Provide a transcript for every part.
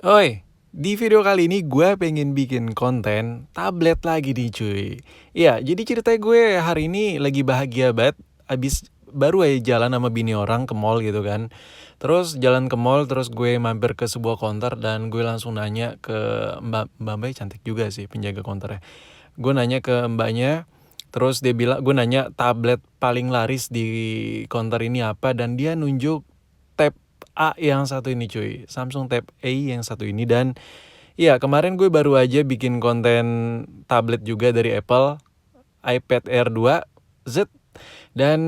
Oi, di video kali ini gue pengen bikin konten tablet lagi nih cuy. Iya, jadi cerita gue hari ini lagi bahagia banget. Abis baru aja jalan sama bini orang ke mall gitu kan. Terus jalan ke mall, terus gue mampir ke sebuah counter dan gue langsung nanya ke mbak cantik juga sih penjaga counternya. Gue nanya ke mbaknya, terus dia bilang, gue nanya tablet paling laris di counter ini apa, dan dia nunjuk Tab A yang satu ini cuy, Samsung Tab A yang satu ini. Dan iya, kemarin gue baru aja bikin konten tablet juga dari Apple, iPad Air 2 Z. Dan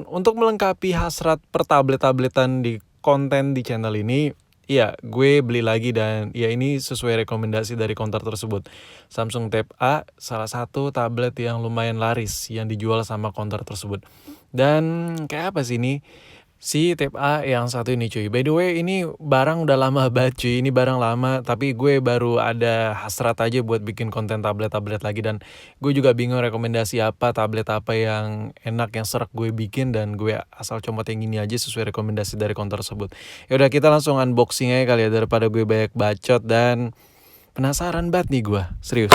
untuk melengkapi hasrat pertablet-tabletan di konten di channel ini, iya, gue beli lagi, dan ya ini sesuai rekomendasi dari counter tersebut. Samsung Tab A, salah satu tablet yang lumayan laris yang dijual sama counter tersebut. Dan kayak apa sih ini? Si Tab A yang satu ini cuy. By the way, ini barang udah lama banget cuy. Ini barang lama, tapi gue baru ada hasrat aja buat bikin konten tablet-tablet lagi. Dan gue juga bingung rekomendasi tablet apa yang enak, yang serak gue bikin. Dan gue asal comot yang ini aja sesuai rekomendasi dari counter tersebut. Yaudah, kita langsung unboxing aja kali ya, daripada gue banyak bacot. Dan penasaran banget nih gue, serius.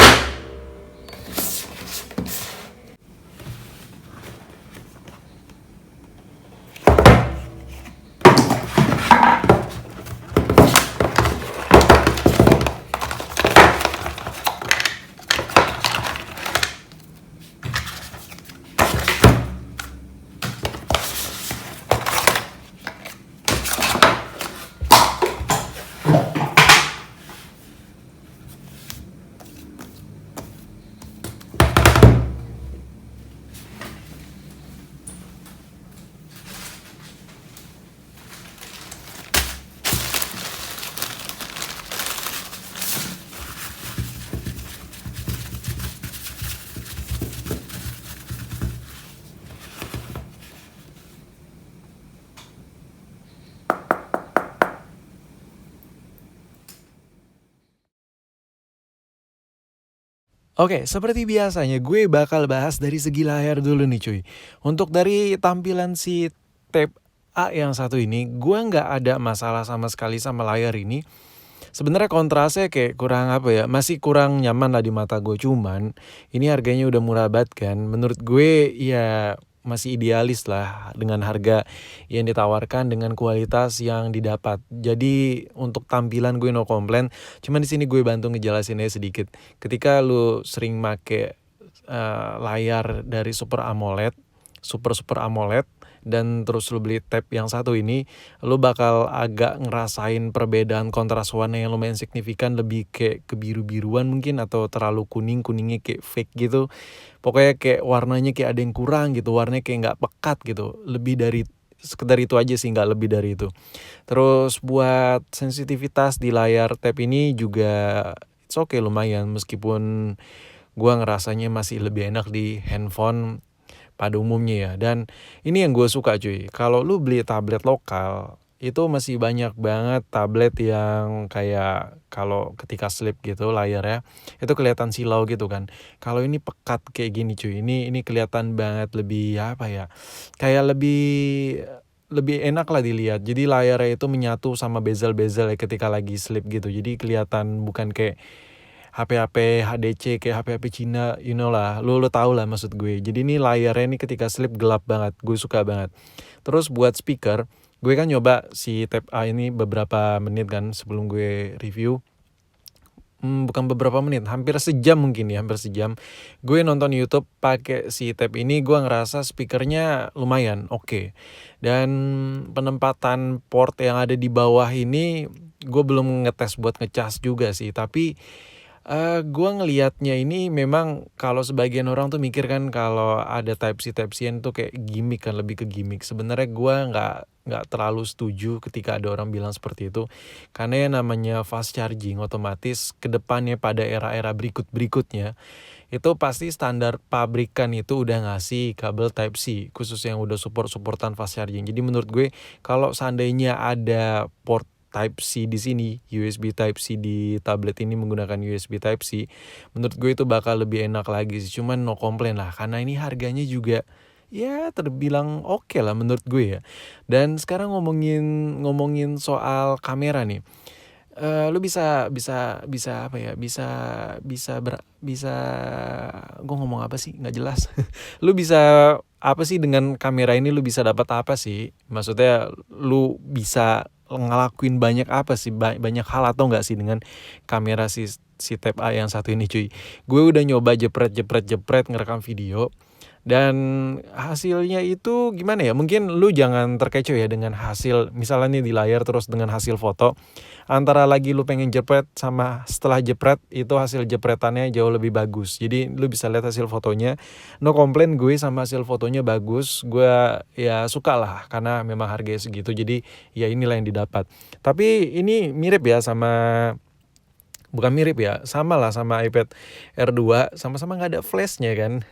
Oke, seperti biasanya gue bakal bahas dari segi layar dulu nih cuy. Untuk dari tampilan si Tab A yang satu ini, gue nggak ada masalah sama sekali sama layar ini. Sebenarnya kontrasnya kayak kurang apa ya, masih kurang nyaman lah di mata gue. Cuman ini harganya udah murah banget kan. Menurut gue ya masih idealis lah dengan harga yang ditawarkan dengan kualitas yang didapat. Jadi untuk tampilan gue no komplain. Cuman di sini gue bantu ngejelasinnya sedikit. Ketika lu sering make layar dari Super AMOLED, Super AMOLED, dan terus lu beli tab yang satu ini, lu bakal agak ngerasain perbedaan kontras warna yang lumayan signifikan, lebih kayak kebiru-biruan mungkin, atau terlalu kuningnya kayak fake gitu. Pokoknya kayak warnanya kayak ada yang kurang gitu, warnanya kayak nggak pekat gitu. Lebih dari sekedar itu aja sih, nggak lebih dari itu. Terus buat sensitivitas di layar tab ini juga it's okay, lumayan, meskipun gua ngerasanya masih lebih enak di handphone pada umumnya ya. Dan ini yang gue suka cuy, kalau lu beli tablet lokal itu masih banyak banget tablet yang kayak kalau ketika slip gitu layarnya itu kelihatan silau gitu kan. Kalau ini pekat kayak gini cuy, ini kelihatan banget, lebih apa ya, kayak lebih lebih enak lah dilihat. Jadi layarnya itu menyatu sama bezel-bezel ya ketika lagi slip gitu. Jadi kelihatan bukan kayak HP-HP HDC, kayak HP-HP Cina, you know lah, lu tahu lah maksud gue. Jadi ini layarnya ini ketika slip gelap banget, gue suka banget. Terus buat speaker, gue kan nyoba si Tab A ini beberapa menit kan sebelum gue review. Bukan beberapa menit, hampir sejam mungkin ya, hampir sejam. Gue nonton YouTube pakai si Tab ini, gue ngerasa speakernya lumayan oke. Dan penempatan port yang ada di bawah ini, gue belum ngetes buat ngecas juga sih, tapi gua ngelihatnya ini memang kalau sebagian orang tuh mikir kan kalau ada Type-C tuh kayak gimmick kan, lebih ke gimmick. Sebenarnya gua nggak terlalu setuju ketika ada orang bilang seperti itu. Karena yang namanya fast charging otomatis ke depannya pada era-era berikutnya itu pasti standar pabrikan itu udah ngasih kabel Type-C khusus yang udah supportan fast charging. Jadi menurut gue kalau seandainya ada port Type-C di sini, USB Type-C di tablet ini menggunakan USB Type-C, menurut gue itu bakal lebih enak lagi sih. Cuman no komplain lah, karena ini harganya juga ya terbilang oke lah menurut gue ya. Dan sekarang ngomongin soal kamera nih. Lu bisa apa ya, bisa gue ngomong apa sih, nggak jelas. Lu bisa apa sih dengan kamera ini, lu bisa dapat apa sih? Maksudnya lu bisa ngelakuin banyak apa sih, banyak hal atau nggak sih dengan kamera si Tab A yang satu ini cuy. Gue udah nyoba jepret ngerekam video, dan hasilnya itu gimana ya, mungkin lu jangan terkecoh ya dengan hasil misalnya nih di layar terus dengan hasil foto. Antara lagi lu pengen jepret sama setelah jepret, itu hasil jepretannya jauh lebih bagus. Jadi lu bisa lihat hasil fotonya. No komplain, gue sama hasil fotonya bagus. Gue ya suka lah karena memang harganya segitu. Jadi ya inilah yang didapat. Tapi ini mirip ya sama, bukan mirip ya, sama lah sama iPad R2, sama-sama nggak ada flashnya kan.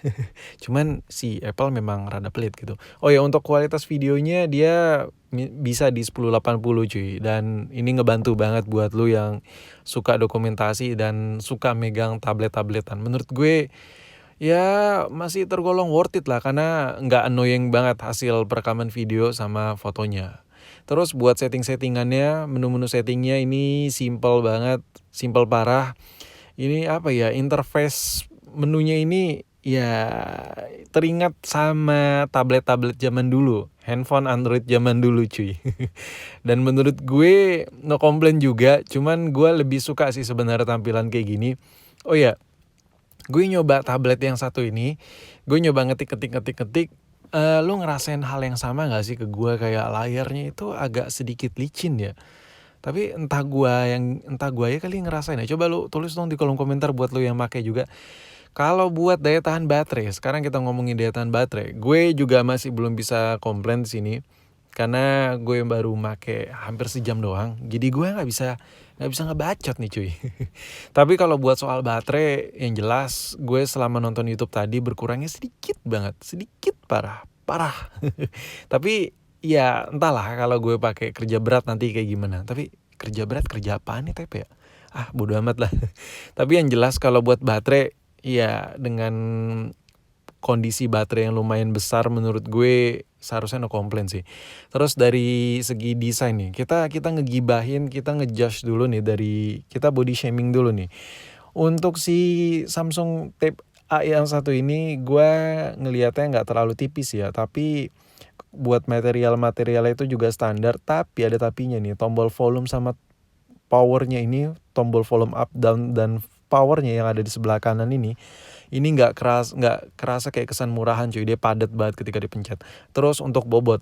Cuman si Apple memang rada pelit gitu. Oh ya, untuk kualitas videonya dia bisa di 1080 cuy, dan ini ngebantu banget buat lu yang suka dokumentasi dan suka megang tablet-tabletan. Menurut gue ya masih tergolong worth it lah, karena nggak annoying banget hasil perekaman video sama fotonya. Terus buat settingannya, menu-menu settingnya ini simple banget, simple parah. Ini apa ya, interface menunya ini ya teringat sama tablet-tablet zaman dulu, handphone Android zaman dulu cuy. Dan menurut gue no komplain juga, cuman gue lebih suka sih sebenarnya tampilan kayak gini. Oh ya, gue nyoba tablet yang satu ini, gue nyoba ngetik. Lu ngerasain hal yang sama gak sih ke gue, kayak layarnya itu agak sedikit licin ya? Tapi entah gua ya kali ngerasain ya. Coba lu tulis dong di kolom komentar buat lu yang pakai juga. Kalau buat daya tahan baterai, sekarang kita ngomongin daya tahan baterai. Gue juga masih belum bisa komplain di sini karena gue baru make hampir sejam doang. Jadi gue nggak bisa ngebacot nih cuy. Tapi kalau buat soal baterai, yang jelas gue selama nonton YouTube tadi berkurangnya sedikit banget, sedikit parah. Tapi ya entahlah kalau gue pakai kerja berat nanti kayak gimana. Tapi kerja berat, kerja apaan nih TP ya? Bodo amat lah. Tapi yang jelas kalau buat baterai, ya dengan kondisi baterai yang lumayan besar, menurut gue seharusnya no komplain sih. Terus dari segi desain nih, kita ngegibahin, kita ngejudge dulu nih, dari kita body shaming dulu nih. Untuk si Samsung Tab A yang satu ini, gue ngelihatnya nggak terlalu tipis ya, tapi buat materialnya itu juga standar. Tapi ada tapinya nih, tombol volume sama powernya ini, tombol volume up down dan powernya yang ada di sebelah kanan ini nggak kerasa kayak kesan murahan cuy. Dia padat banget ketika dipencet. Terus untuk bobot,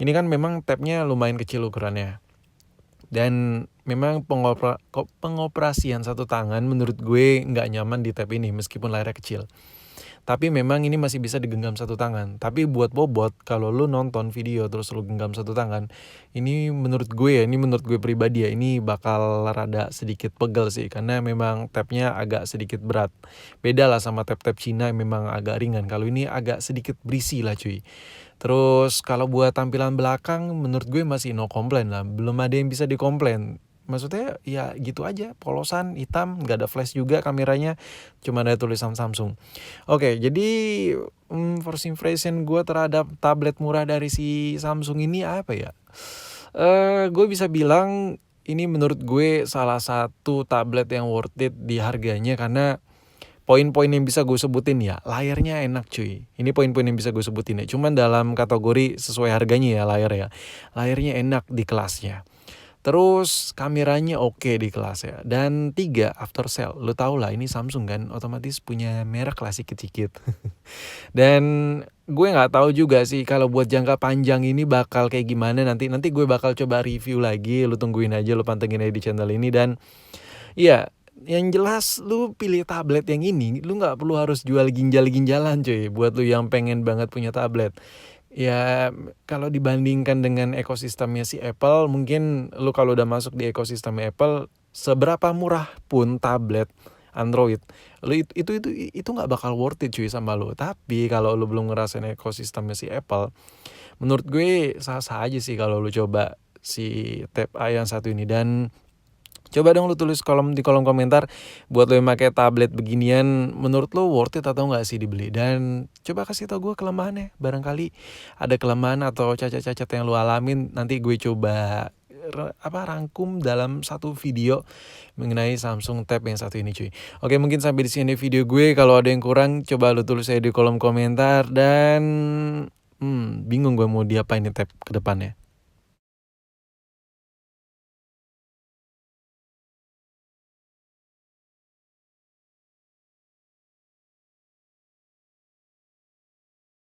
ini kan memang tabnya lumayan kecil ukurannya, dan memang pengoperasian satu tangan menurut gue nggak nyaman di tab ini meskipun layarnya kecil. Tapi memang ini masih bisa digenggam satu tangan. Tapi buat bobot, kalau lu nonton video terus lu genggam satu tangan, ini menurut gue pribadi ya, ini bakal rada sedikit pegel sih, karena memang tabnya agak sedikit berat. Beda lah sama tab-tab Cina yang memang agak ringan. Kalau ini agak sedikit berisi lah cuy. Terus kalau buat tampilan belakang, menurut gue masih no komplain lah. Belum ada yang bisa dikomplain. Maksudnya ya gitu aja, polosan, hitam, gak ada flash juga kameranya, cuma ada tulisan Samsung. Oke, jadi first impression gue terhadap tablet murah dari si Samsung ini apa ya? Gue bisa bilang ini menurut gue salah satu tablet yang worth it di harganya, karena poin-poin yang bisa gue sebutin ya, layarnya enak cuy. Ini poin-poin yang bisa gue sebutin ya. Cuman dalam kategori sesuai harganya ya, layarnya enak di kelasnya. Terus kameranya oke di kelas ya. Dan 3, after sale. Lu tau lah ini Samsung kan, otomatis punya merek lah sedikit-sedikit. Dan gue nggak tahu juga sih kalau buat jangka panjang ini bakal kayak gimana nanti. Nanti gue bakal coba review lagi. Lu tungguin aja, lu pantengin aja di channel ini. Dan iya, yang jelas lu pilih tablet yang ini, lu nggak perlu harus jual ginjal-ginjalan cuy. Buat lu yang pengen banget punya tablet. Ya kalau dibandingkan dengan ekosistemnya si Apple, mungkin lu kalau udah masuk di ekosistem Apple, seberapa murah pun tablet Android, lu itu nggak bakal worth it cuy sama lu. Tapi kalau lu belum ngerasain ekosistemnya si Apple, menurut gue sah-sah aja sih kalau lu coba si Tab A yang satu ini. Dan coba dong lu tulis di kolom komentar, buat lo yang pakai tablet beginian, menurut lo worth it atau nggak sih dibeli? Dan coba kasih tau gue kelemahannya, barangkali ada kelemahan atau cacat-cacat yang lo alamin, nanti gue coba rangkum dalam satu video mengenai Samsung Tab yang satu ini cuy. Oke, mungkin sampai di sini video gue. Kalau ada yang kurang coba lu tulis aja di kolom komentar, dan bingung gue mau diapain nih Tab ke depannya.